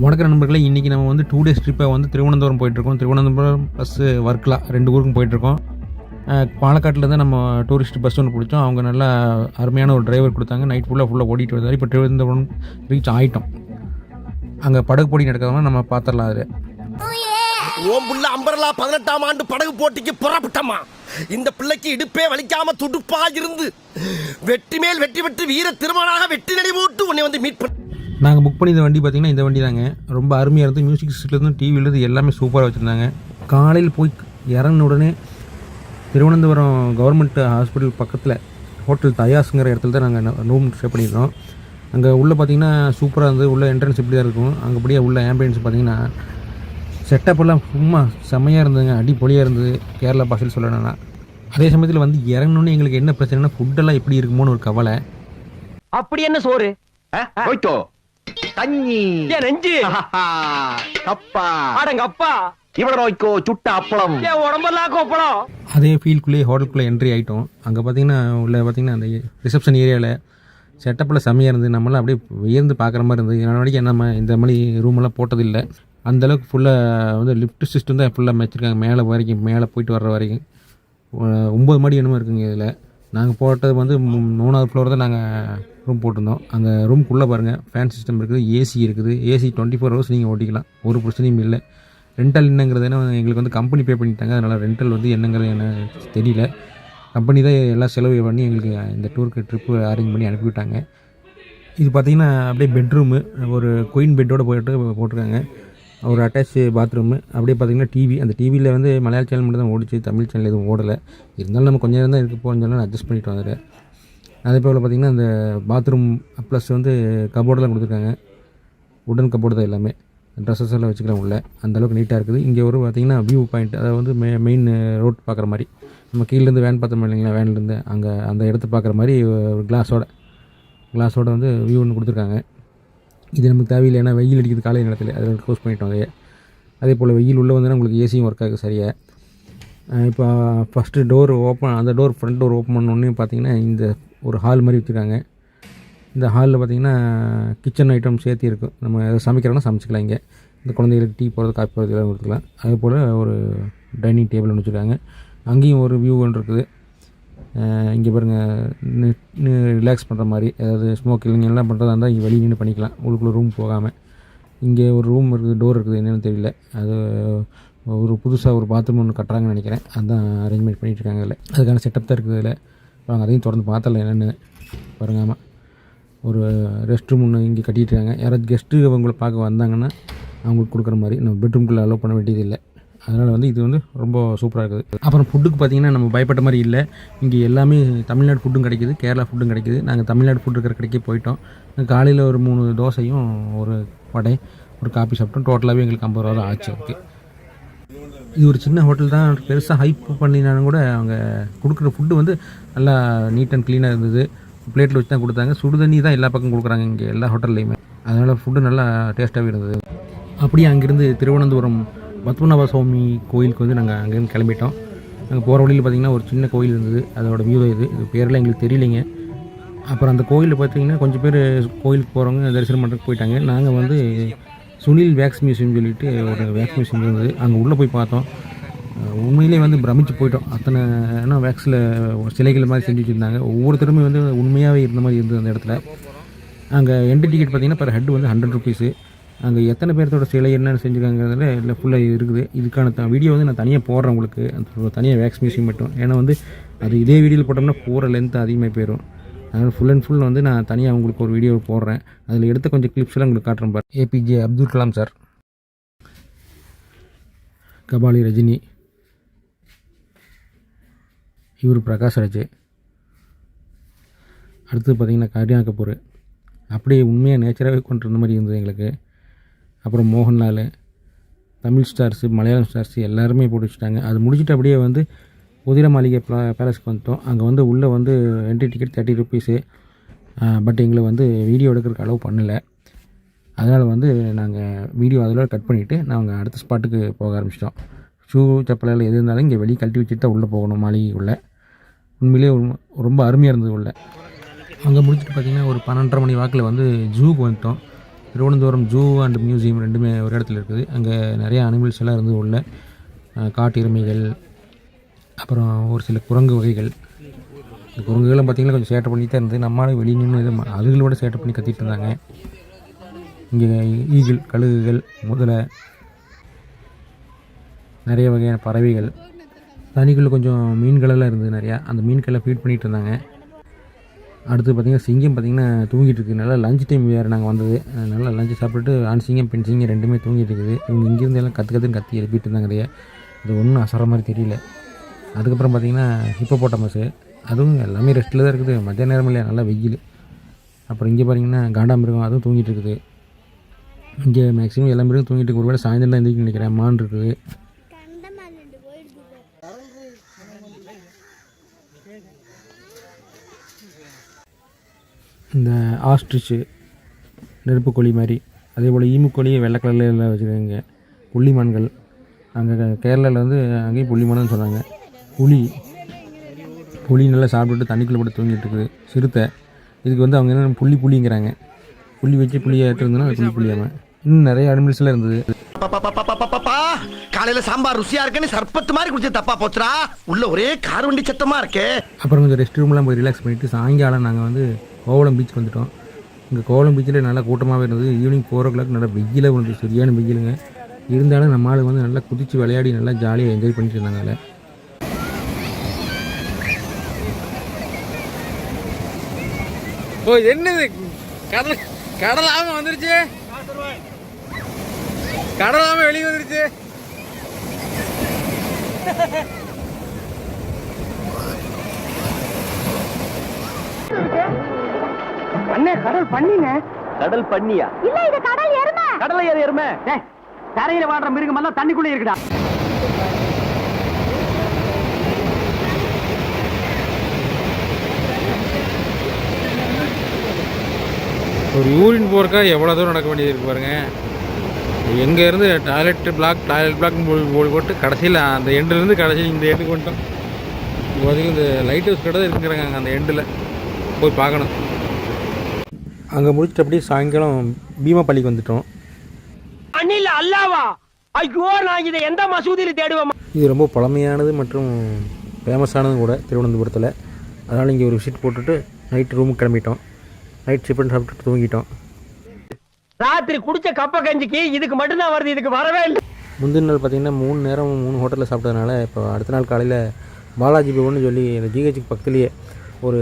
வணக்கம் நண்பர்களே, இன்றைக்கி நம்ம வந்து 2 டேஸ் ட்ரிப்பை வந்து திருவனந்தபுரம் போயிட்டுருக்கோம். திருவனந்தபுரம் ப்ளஸ் வர்க்கலா 2 ஊருக்கும் போயிட்டுருக்கோம். பாலக்காட்டிலேருந்து நம்ம டூரிஸ்ட் பஸ் ஒன்று பிடிச்சோம். அவங்க நல்லா அருமையான ஒரு டிரைவர் கொடுத்தாங்க. நைட் ஃபுல்லாக ஓடிட்டு வந்தார். இப்போ திருவனந்தபுரம் ரீச் ஆகிட்டோம். அங்கே படகு போட்டி நடக்கிறவங்க நம்ம பார்த்துடலாம். அதில் ஓம்புள்ள அம்பரலா 18ஆம் ஆண்டு படகு போட்டிக்கு புறப்பட்டமா. இந்த பிள்ளைக்கு இடுப்பே வலிக்காம துடுப்பா இருந்து வெற்றி மேல் வெற்றி பெற்று வீர திருமணாக வெற்றி நடை போட்டு உன்னை வந்து மீட் பண்ண. நாங்கள் புக் பண்ணி இந்த வண்டி பார்த்திங்கன்னா இந்த வண்டி தாங்க. ரொம்ப அருமையாக இருந்து மியூசிக் சிஸ்டத்துலேருந்து டிவிலேருந்து எல்லாமே சூப்பராக வச்சுருந்தாங்க. காலையில் போய் இறங்கின உடனே திருவனந்தபுரம் கவர்மெண்ட் ஹாஸ்பிட்டல் பக்கத்தில் ஹோட்டல் தயாஸுங்கிற இடத்துல தான் நாங்கள் ரூம் ஸ்டே பண்ணியிருந்தோம். அங்கே உள்ளே பார்த்திங்கன்னா சூப்பராக இருந்தது. உள்ள என்ட்ரன்ஸ் இப்படி தான் இருக்கும். அங்கே அப்படியே உள்ள ஆம்பியன்ஸ் பார்த்திங்கன்னா செட்டப்பெல்லாம் சும்மா செம்மையாக இருந்ததுங்க. அடிப்பொலியாக இருந்தது கேரளா பாஷையில் சொல்லணும்னா. அதே சமயத்தில் வந்து இறங்கணுன்னு எங்களுக்கு என்ன பிரச்சனைனா ஃபுட்டெல்லாம் எப்படி இருக்குமோன்னு ஒரு கவலை. அப்படி என்ன சோறு கஞ்சி நெஞ்சு கப்பா அடங்கப்பா இவ்வளோ நோய்க்கோ சுட்ட அப்பளம் உடம்பெல்லாம் கோப்பளம். அதே ஃபீல்டுக்குள்ளேயே ஹோட்டலுக்குள்ளே என்ட்ரி ஆகிட்டோம். அங்கே பார்த்திங்கன்னா உள்ள பார்த்திங்கன்னா அந்த ரிசப்ஷன் ஏரியாவில் செட்டப்பில் செம்மையாக இருந்தது. நம்மளாம் அப்படியே வியர்ந்து பார்க்குற மாதிரி இருந்தது. நான் வரைக்கும் நம்ம இந்த மாதிரி ரூமெல்லாம் போட்டதில்லை. அந்தளவுக்கு ஃபுல்லாக வந்து லிஃப்ட் சிஸ்டம் தான் ஃபுல்லாக வச்சுருக்காங்க. மேலே போயிட்டு வர்ற வரைக்கும் 9 மாடி என்னமோ இருக்குங்க. இதில் நாங்கள் போட்டது வந்து 3வது ஃப்ளோர் தான் நாங்கள் ரூம் போட்டிருந்தோம். அங்கே ரூம்குள்ளே பாருங்கள் ஃபேன் சிஸ்டம் இருக்குது, ஏசி இருக்குது. ஏசி 24 ஹவர்ஸ் நீங்கள் ஓட்டிக்கலாம், ஒரு பிரச்சனையும் இல்லை. ரெண்டல் என்னங்கிறது எங்களுக்கு வந்து கம்பெனி பே பண்ணிட்டாங்க. அதனால் ரெண்டல் வந்து என்னங்கிறது என்ன தெரியல. கம்பெனி தான் எல்லாம் செலவு பண்ணி எங்களுக்கு இந்த டூருக்கு ட்ரிப்பு அரேஞ்ச் பண்ணி அனுப்பிவிட்டாங்க. இது பார்த்திங்கன்னா அப்படியே பெட்ரூமு, ஒரு குயின் பெட்டோடு போட்டிருக்காங்க. ஒரு அட்டாச் பாத்ரூமு. அப்படியே பார்த்திங்கன்னா டிவி. அந்த டிவியில் வந்து மலையாள சேனல் மட்டும் தான் ஓடிச்சு, தமிழ் சேனல் எதுவும் ஓடலை. இருந்தாலும் நம்ம கொஞ்சம் நேரம் தான் இருக்க போகணும்னு சொல்லி அட்ஜஸ்ட் பண்ணிட்டு வந்துடுறேன். அதே போல் பார்த்திங்கன்னா அந்த பாத்ரூம் ப்ளஸ் வந்து கபோர்டெலாம் கொடுத்துருக்காங்க. உடன் கபோர்டு தான் எல்லாமே. ட்ரெஸ்ஸஸ் எல்லாம் வச்சுக்கலாம் உள்ள. அந்தளவுக்கு நீட்டாக இருக்குது. இங்கே ஒரு பார்த்திங்கன்னா வியூ பாயிண்ட், அதாவது வந்து மெயின் ரோட் பார்க்குற மாதிரி. நம்ம கீழேருந்து வேன் பார்த்தோம் இல்லைங்களா, வேன்லேருந்து அங்கே அந்த இடத்த பார்க்குற மாதிரி ஒரு கிளாஸோட வந்து வியூ ஒன்று கொடுத்துருக்காங்க. இது நமக்கு தேவையில்லை, ஏன்னா வெயில் அடிக்கிறது காலை நேரத்தில். அதில் க்ளோஸ் பண்ணிட்டோம் அதையே. அதே போல் வெயில் உள்ளே வந்தோன்னா உங்களுக்கு ஏசியும் ஒர்க் ஆகுது சரியாக. இப்போ ஃபஸ்ட்டு டோர் ஓப்பன், அந்த ஃப்ரண்ட் டோர் ஓப்பன் பண்ணோன்னே பார்த்திங்கன்னா இந்த ஒரு ஹால் மாதிரி வச்சுருக்காங்க. இந்த ஹாலில் பார்த்திங்கன்னா கிச்சன் ஐட்டம் சேர்த்து இருக்கும். நம்ம எதாவது சமைக்கிறோன்னா சமைச்சிக்கலாம். இங்கே இந்த குழந்தைகளுக்கு டீ போடுறது, காஃபி போடுறது எல்லாம் கொடுத்துக்கலாம். அதே போல் ஒரு டைனிங் டேபிள் ஒன்று வச்சுருக்காங்க. அங்கேயும் ஒரு வியூ ஒன்று இருக்குது. இங்கே பாருங்கள், ரிலாக்ஸ் பண்ணுற மாதிரி, அதாவது ஸ்மோக்கிங் எல்லாம் பண்ணுறதா இருந்தால் இங்கே வெளியே நின்று பண்ணிக்கலாம், உள்ளுக்குள்ளே ரூம் போகாமல். இங்கே ஒரு ரூம் இருக்குது, டோர் இருக்குது, என்னென்னு தெரியல. அது ஒரு புதுசாக ஒரு பாத்ரூம் ஒன்று கட்டுறாங்கன்னு நினைக்கிறேன். அதுதான் அரேஞ்ச்மெண்ட் பண்ணிகிட்ருக்காங்க. இல்லை அதுக்கான செட்டப் தான் இருக்குது. இதில் வாங்க அதையும் திறந்து பார்த்தல என்னென்னு பாருங்காமல். ஒரு ரெஸ்ட் ரூம் ஒன்று இங்கே கட்டிகிட்ருக்காங்க. யாராவது கெஸ்ட்டு அவங்கள பார்க்க வந்தாங்கன்னா அவங்களுக்கு கொடுக்குற மாதிரி. நம்ம பெட்ரூம்குள்ளே அலோவ் பண்ண வேண்டியதில்லை. அதனால் வந்து இது வந்து ரொம்ப சூப்பராக இருக்குது. அப்புறம் ஃபுட்டுக்கு பார்த்திங்கன்னா நம்ம பயப்பட்ட மாதிரி இல்லை. இங்கே எல்லாமே தமிழ்நாடு ஃபுட்டும் கிடைக்கிது, கேரளா ஃபுட்டும் கிடைக்கிது. நாங்கள் தமிழ்நாடு ஃபுட் இருக்கிற கடைக்கே போயிட்டோம். காலையில் ஒரு 3 தோசையும் ஒரு வடை ஒரு காஃபி சாப்பிட்டோம். டோட்டலாகவே எங்களுக்கு 50 ரூபா தான் ஆச்சு. இருக்குது இது ஒரு சின்ன ஹோட்டல் தான். பெருசாக ஹைப் பண்ணினாலும் கூட அவங்க கொடுக்குற ஃபுட்டு வந்து நல்லா நீட் அண்ட் க்ளீனாக இருந்தது. பிளேட்டில் வச்சு தான் கொடுத்தாங்க. சுடு தண்ணி தான் எல்லா பக்கம் கொடுக்குறாங்க இங்கே எல்லா ஹோட்டல்லையுமே. அதனால் ஃபுட்டு நல்லா டேஸ்ட்டாகவே இருந்தது. அப்படியே அங்கேருந்து திருவனந்தபுரம் பத்மநாப சுவாமி கோயிலுக்கு வந்து நாங்கள் அங்கேருந்து கிளம்பிட்டோம். நாங்கள் போகிற வழியில் பார்த்திங்கன்னா ஒரு சின்ன கோயில் இருந்தது. அதோட வியூ இது பேரெல்லாம் எங்களுக்கு தெரியலைங்க. அப்புறம் அந்த கோயிலில் பார்த்திங்கன்னா கொஞ்சம் பேர் கோயிலுக்கு போகிறவங்க தரிசனம் பண்ணுறதுக்கு போயிட்டாங்க. நாங்கள் வந்து சுனில் வேக்ஸ் மியூசியம் சொல்லிட்டு ஒரு வேக்ஸ் மியூசியம் இருந்தது. அங்கே உள்ளே போய் பார்த்தோம். உண்மையிலே வந்து பிரமிச்சு போயிட்டோம். அத்தனை ஏன்னா வேக்ஸில் சிலைகள் மாதிரி செஞ்சு வச்சுருந்தாங்க. ஒவ்வொருத்தருமே வந்து உண்மையாகவே இருந்த மாதிரி இருந்தது அந்த இடத்துல. அங்கே என்ட்ரி டிக்கெட் பார்த்திங்கன்னா பர் ஹெட் வந்து 100 ருபீஸு. அங்கே எத்தனை பேர்த்தோட சிலை என்னென்னு செஞ்சுருக்காங்கிறதுல இல்லை ஃபுல்லாக இருக்குது. இதுக்கான வீடியோ வந்து நான் தனியாக போடுறேன் உங்களுக்கு, அந்த தனியாக வேக்ஸ் மியூசியம் மட்டும். ஏன்னா வந்து அது இதே வீடியோவில் போட்டோம்னா போகிற லென்த் அதிகமாக போயிடும். அதனால் ஃபுல் அண்ட் ஃபுல் வந்து நான் தனியாக உங்களுக்கு ஒரு வீடியோ போடுறேன். அதில் எடுத்த கொஞ்சம் கிளிப்ஸ்லாம் உங்களுக்கு காட்டுறேன் பாரு. ஏபிஜே அப்துல் கலாம் சார், கபாலி ரஜினி, இவர் பிரகாஷ்ராஜ், அடுத்தது பார்த்திங்கன்னா கரீனா கபூர். அப்படியே உண்மையாக நேச்சராகவே கொண்டு வந்த மாதிரி இருந்தது எங்களுக்கு. அப்புறம் மோகன்லால், தமிழ் ஸ்டார்ஸு, மலையாளம் ஸ்டார்ஸு எல்லாருமே போட்டு வச்சுட்டாங்க. அது முடிச்சுட்டு அப்படியே வந்து உதிர மாளிகை பேலஸ்க்கு வந்துட்டோம். அங்கே வந்து உள்ளே வந்து என்ட்ரி டிக்கெட் 30 ருபீஸு. பட் எங்களை வந்து வீடியோ எடுக்கிறதுக்கு அலோவ் பண்ணலை. அதனால் வந்து நாங்கள் வீடியோ அதில் கட் பண்ணிவிட்டு நாங்கள் அடுத்த ஸ்பாட்டுக்கு போக ஆரம்பிச்சிட்டோம். ஷூ செப்பலில் எது இருந்தாலும் இங்கே வெளியே கழட்டி வச்சுட்டு தான் உள்ளே போகணும் மாளிகைக்குள்ளே. உண்மையிலே ரொம்ப அருமையாக இருந்தது உள்ளே. அங்கே முடிச்சுட்டு பார்த்திங்கன்னா ஒரு 12:30 மணி வாக்கில் வந்து ஜூக்கு வந்துட்டோம். திருவனந்தபுரம் ஜூ அண்ட் மியூசியம் ரெண்டுமே ஒரு இடத்துல இருக்குது. அங்கே நிறைய அனிமல்ஸ் எல்லாம் இருந்து உள்ள காட்டு எருமைகள், அப்புறம் ஒரு சில குரங்கு வகைகள். இந்த குரங்குகளும் பார்த்திங்கன்னா கொஞ்சம் சேட்டை பண்ணி தான் இருந்தது. நம்மளால் வெளியே நின்று இது அதுகளோட சேட்டை பண்ணி கத்திட்டு இருந்தாங்க. இங்கே ஈகிள், கழுகுகள், முதலை, நிறைய வகையான பறவைகள், தண்ணிக்குள்ளே கொஞ்சம் மீன்களெல்லாம் இருந்தது நிறையா. அந்த மீன்கள்லாம் ஃபீட் பண்ணிகிட்டு இருந்தாங்க. அடுத்து பார்த்திங்கன்னா சிங்கம் பார்த்திங்கன்னா தூங்கிட்டு இருக்குது. நல்லா லஞ்ச் டைம் வேறு நாங்கள் வந்தது. நல்லா லஞ்சு சாப்பிட்டுட்டு ஆண் சிங்கம் பெண் சிங்கம் ரெண்டுமே தூங்கிட்டு இருக்குது. இவங்க இங்கேருந்து எல்லாம் கற்று எழுப்பிட்டு இருந்தாங்க நிறைய. அது ஒன்றும் அசர மாதிரி தெரியல. அதுக்கப்புறம் பார்த்திங்கன்னா ஹிப்போபோட்டமஸு, அதுவும் எல்லாமே ரெஸ்ட்டில் தான் இருக்குது. மத்தியான நேரம் இல்லையா, நல்லா வெயில். அப்புறம் இங்கே பார்த்திங்கன்னா காண்டாமிருகம், அதுவும் தூங்கிட்டு இருக்குது. இங்கே மேக்ஸிமம் எல்லா மிருகம் தூங்கிட்டு இருக்குது. ஒருவேளை சாயந்தரம் தான் எந்திரிக்க நினைக்கிறேன். மான் இருக்குது. இந்த ஆஸ்ட்ரிச்சு, நெருப்புக்கோழி மாதிரி, அதே போல் ஈமுக்கோழியை வெள்ளை கலரில் எல்லாம் வச்சுருக்காங்க. புள்ளிமான்கள், அங்கே கேரளாவில் வந்து அங்கேயும் புள்ளிமான்னு சொன்னாங்க. புளி நல்லா சாப்பிட்டுட்டு தண்ணிக்குள்ளே போட்டு தூங்கிட்டு இருக்குது. சிறுத்தை, இதுக்கு வந்து அவங்க என்ன புள்ளிங்கிறாங்க. புள்ளி வச்சு புளியை இருந்ததுன்னா அது புள்ளியாமல். இன்னும் நிறைய அனிமல்ஸ்லாம் இருந்தது. காலையில சாம்பார் ருசியா இருக்குன்னு சர்பத்து மாதிரி குடிச்சு தப்பா போச்சுரா. உள்ள ஒரே கார் வண்டி சத்தமா இருக்கு. அப்புறம் கொஞ்சம் ரெஸ்ட் ரூம்லாம் போய் ரிலாக்ஸ் பண்ணிவிட்டு சாயங்காலம் நாங்கள் வந்து கோவளம் பீச் வந்துவிட்டோம். இங்கே கோவளம் பீச்சில் நல்லா கூட்டமாகவே இருந்தது. ஈவினிங் 4 o'clock நல்லா வெயிலாக இருந்தது, சரியான வெயிலுங்க. இருந்தாலும் நம்ம ஆளுங்க வந்து நல்லா குதித்து விளையாடி நல்லா ஜாலியாக என்ஜாய் பண்ணிட்டு இருந்தாங்க. அதில் என்னது கடலாம வந்துருச்சு, கடலாம வெளியே வந்துருச்சு. அண்ணே கடல் பண்ணிங்க. கடல் பண்ணியா? இல்ல இது கடல் எருமை. கடலை ஏறு எருமை. தரையில வாழ்ற மிருகம் எல்லாம் தண்ணிக்குள்ளே இருக்குடா. ஒரு யூரின் போகிறக்கா எவ்வளோ தூரம் நடக்க வேண்டியது இருக்குது பாருங்கள். எங்கேருந்து டாய்லெட் பிளாக்னு போட்டு கடைசியில் அந்த எண்டுலேருந்து கடைசி இந்த எண்டுக்கு வந்துட்டோம். இப்போ பார்த்திங்கன்னா இந்த லைட் ஹவுஸ் கடை இருக்குங்கிறாங்க அங்கே அந்த எண்டில் போய் பார்க்கணும். அங்கே முடிச்சுட்டு அப்படியே சாயங்காலம் பீமாப்பள்ளிக்கு வந்துட்டோம். அண்ணில அல்லாவா, ஐயோ நான் இதை எந்த மசூதியில் தேடுவேன். இது ரொம்ப பழமையானது மற்றும் ஃபேமஸானதும் கூட திருவனந்தபுரத்தில். அதனால் இங்கே ஒரு விசிட் போட்டுட்டு நைட்டு ரூமுக்கு கிளம்பிட்டோம். நைட் டிஃபன் சாப்பிட்டு தூங்கிட்டோம். ராத்திரி குடிச்ச கப்ப கஞ்சிக்கு இதுக்கு மட்டும்தான் வருது, இதுக்கு வரவே இல்லை. முந்தின நாள் பார்த்திங்கன்னா 3 நேரம் 3 ஹோட்டலில் சாப்பிட்டதுனால இப்போ அடுத்த நாள் காலையில் பாலாஜி பவன்னு சொல்லி இந்த ஜிஹெச்சுக்கு பக்கத்துலேயே ஒரு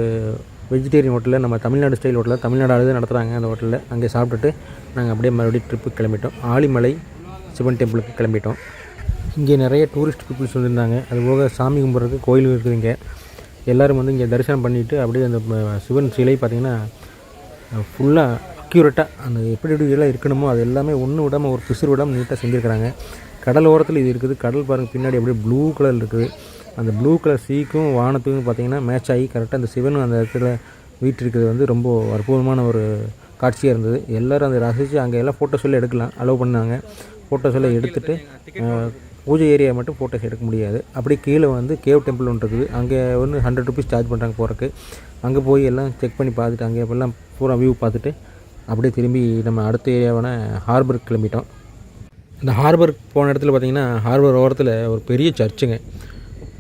வெஜிடேரியன் ஹோட்டலில், நம்ம தமிழ்நாடு ஸ்டைல் ஹோட்டலில், தமிழ்நாடு ஆளுதான் நடத்துகிறாங்க அந்த ஹோட்டலில். அங்கே சாப்பிட்டுட்டு நாங்கள் அப்படியே மறுபடியும் ட்ரிப்புக்கு கிளம்பிட்டோம். ஆலிமலை சிவன் டெம்பிளுக்கு கிளம்பிட்டோம். இங்கே நிறைய டூரிஸ்ட் பீப்புள்ஸ் வந்துருந்தாங்க. அதுபோக சாமி கும்பிட்றதுக்கு கோயில் இருக்குது. இங்கே எல்லோரும் வந்து இங்கே தரிசனம் பண்ணிவிட்டு அப்படியே அந்த சிவன் சிலை பார்த்திங்கன்னா ஃபுல்லாக அக்யூரேட்டாக அந்த எப்படி எல்லாம் இருக்கணுமோ அது எல்லாமே ஒன்று விடாமல் ஒரு பிசுறு விடாமல் நீட்டாக செஞ்சுருக்கிறாங்க. கடல் ஓரத்தில் இது இருக்குது. கடல் பாருங்கள் பின்னாடி அப்படியே ப்ளூ கலர் இருக்குது. அந்த ப்ளூ கலர் சீக்கும் வானத்துக்கும் பார்த்திங்கன்னா மேட்ச் ஆகி கரெக்டாக அந்த சிவனும் அந்த இடத்துல வீட்டு இருக்கிறது வந்து ரொம்ப அற்புதமான ஒரு காட்சியாக இருந்தது. எல்லோரும் அதை ரசித்து அங்கே எல்லாம் ஃபோட்டோஸ் எல்லாம் எடுக்கலாம், அலோவ் பண்ணாங்க. ஃபோட்டோஸ் எல்லாம் எடுத்துகிட்டு பூஜை ஏரியா மட்டும் ஃபோட்டோஸ் எடுக்க முடியாது. அப்படி கீழே வந்து கேவ் டெம்பிள் ஒன்று இருக்குது. அங்கே வந்து 100 rupees சார்ஜ் பண்ணுறாங்க போகிறக்கு. அங்கே போய் எல்லாம் செக் பண்ணி பார்த்துட்டு அங்கே எல்லாம் பூரா வியூ பார்த்துட்டு அப்படியே திரும்பி நம்ம அடுத்த ஏரியாவான ஹார்பருக்கு கிளம்பிட்டோம். இந்த ஹார்பருக்கு போன இடத்துல பார்த்திங்கன்னா ஹார்பர் ஓரத்தில் ஒரு பெரிய சர்ச்சுங்க,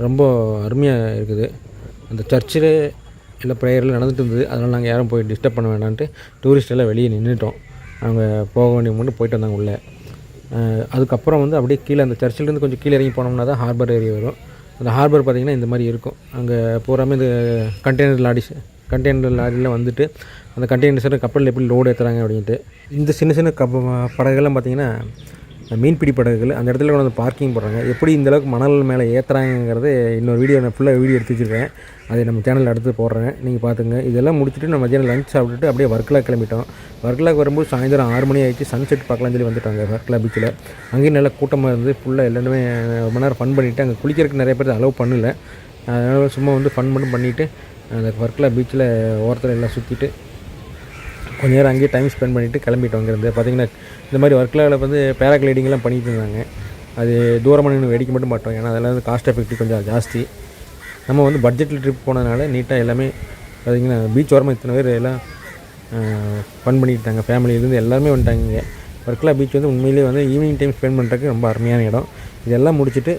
ரொம்ப அருமையாக இருக்குது. அந்த சர்ச்சில் எல்லாம் ப்ரேயரில் நடந்துட்டு இருந்தது. அதனால் நாங்கள் யாரும் போய் டிஸ்டர்ப் பண்ண வேண்டான்ட்டு டூரிஸ்ட் எல்லாம் வெளியே நின்றுட்டோம். அவங்க போக வேண்டிய மட்டும் போயிட்டு வந்தாங்க உள்ளே. அதுக்கப்புறம் வந்து அப்படியே கீழே அந்த சர்ச்சிலேருந்து கொஞ்சம் கீழே இறங்கி போனோம்னா தான் ஹார்பர் ஏரியா வரும். அந்த ஹார்பர் பார்த்திங்கன்னா இந்த மாதிரி இருக்கும். அங்கே பூராமே இந்த கண்டெய்னர் லாரியில் வந்துட்டு அந்த கண்டெய்னர்ஸை கப்பலில் எப்படி லோடு ஏற்றுறாங்க அப்படின்ட்டு. இந்த சின்ன சின்ன படகுகள்லாம் பார்த்திங்கன்னா மீன்பிடி படகுகள். அந்த இடத்துல கொண்டு வந்து பார்க்கிங் போடுறாங்க. எப்படி இந்தளவுக்கு மணல் மேலே ஏற்றுறாங்கிறது இன்னொரு வீடியோ நான் ஃபுல்லாக வீடியோ எடுத்து வச்சுருக்கேன். அதை நம்ம சேனலில் எடுத்து போடுறேன், நீங்கள் பார்த்துங்க. இதெல்லாம் முடிச்சுட்டு நம்ம மத்தியானம் லஞ்ச் சாப்பிட்டுட்டு அப்படியே வர்க்கலா கிளம்பிட்டோம். வர்க்கலாக்கு வரும்போது சாயந்தரம் 6 மணி ஆகிடுச்சு. சன்செட் பார்க்கலாம்னு சொல்லி வந்துட்டாங்க வர்க்கலா பீச்சில். அங்கேயும் நல்லா கூட்டமாக இருந்து ஃபுல்லாக எல்லாருமே ரொம்ப நேரம் ஃபன் பண்ணிவிட்டு அங்கே குளிக்கிறதுக்கு நிறைய பேர் அலோவ் பண்ணல. அதனால் சும்மா வந்து ஃபன் மட்டும் பண்ணிவிட்டு அந்த வர்க்கலா பீச்சில் ஓரத்தில் எல்லாம் சுற்றிட்டு கொஞ்சம் நேரம் அங்கேயே டைம் ஸ்பெண்ட் பண்ணிவிட்டு கிளம்பிட்டோம். அங்கேருந்து பார்த்திங்கன்னா இந்த மாதிரி வர்க்கலாவில் வந்து பேராகிளைடிங்லாம் பண்ணிகிட்டு இருந்தாங்க. அது தூரமாக நின்று வேடிக்கை மட்டும் மாட்டோம். ஏன்னா அதெல்லாம் வந்து காஸ்ட் எஃபெக்டிவ் கொஞ்சம் ஜாஸ்தி. நம்ம வந்து பட்ஜெட்டில் ட்ரிப் போனதுனால நீட்டாக எல்லாமே பார்த்திங்கன்னா பீச் ஓரமாக இத்தனை பேர் எல்லாம் ஃபன் பண்ணிட்டு இருந்தாங்க. ஃபேமிலியிலேருந்து எல்லாருமே வந்துட்டாங்க. இங்கே வர்க்கலா பீச் வந்து உண்மையிலேயே வந்து ஈவினிங் டைம் ஸ்பெண்ட் பண்ணுறதுக்கு ரொம்ப அருமையான இடம். இதெல்லாம் முடிச்சுட்டு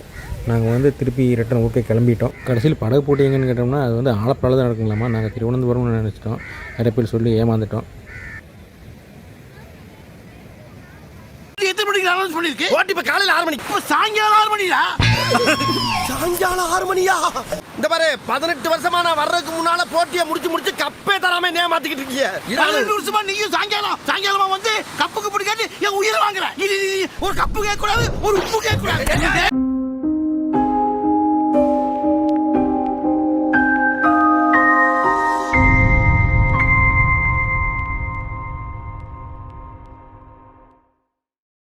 நாங்கள் வந்து திருப்பி ரிட்டன் ஊருக்கு கிளம்பிட்டோம். கடைசியில் படகு போட்டி எங்கன்னு கேட்டோம்னா அது வந்து ஆலப்புழாவில் தான் நடக்குங்களாமா. நாங்கள் திருவனந்தபுரம்னு நினச்சிட்டோம். நிறைய பேர் சொல்லி ஏமாந்துட்டோம். காலையில 6 மணி, சாயங்காலம் 6 மணியா? சாயங்காலம் 6 மணியா? இந்த பாரு, 18 வருஷமா நான் வர்றதுக்கு முன்னால போட்டியை முடிச்சு கப்பே தராம ஏமாத்திக்கிட்டு இருக்கீங்க. 18 வருஷமா நீயும் சாயங்காலமா வந்து கப்புக்கு பிடிக்காட்டி என் உயிரை வாங்குற. ஒரு கப்பு கேட்க கூடாது, ஒரு உப்பு கேட்க கூடாது.